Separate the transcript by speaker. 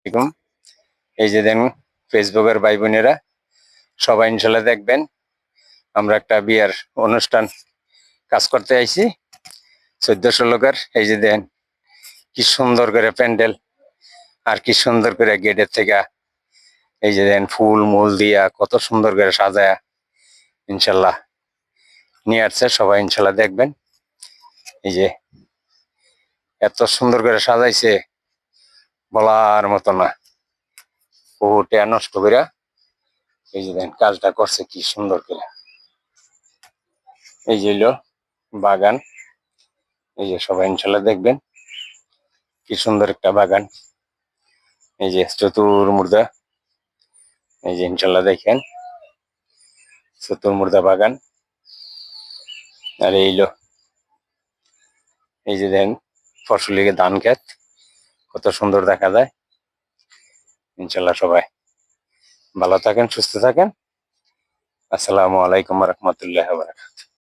Speaker 1: আলাইকুম। এই যে দেন ফেসবুকের ভাই বোনেরা সবাই ইনশাল্লাহ দেখবেন, আমরা একটা বিয়ার অনুষ্ঠান কাজ করতে আইছি 1400 লোকের। এই যে দেন কি সুন্দর করে প্যান্ডেল, আর কি সুন্দর করে গেটের থেকে এই যে দেন ফুল মূল দিয়া কত সুন্দর করে সাজায়া ইনশাল্লাহ নিয়ে আসছে। সবাই ইনশাল্লাহ দেখবেন। এই যে এত সুন্দর করে সাজাইছে বলার মতো না, বহু টাকা নষ্ট করে এই যে দেন কাজটা করছে কি সুন্দর করে। এই যে হলো বাগান, এই যে সবাই ইনশাল্লাহ দেখবেন কি সুন্দর একটা বাগান। এই যে চতুর্মুর্ধা, এই যে ইনশাল্লাহ দেখেন চতুর্মুর্ধা বাগান। আর এই যে দেন ফসলিকে ধান ক্ষেত কত সুন্দর দেখা যায়। ইনশাল্লাহ সবাই ভালো থাকেন, সুস্থ থাকেন। আসসালামু আলাইকুম রহমতুল্লাহ।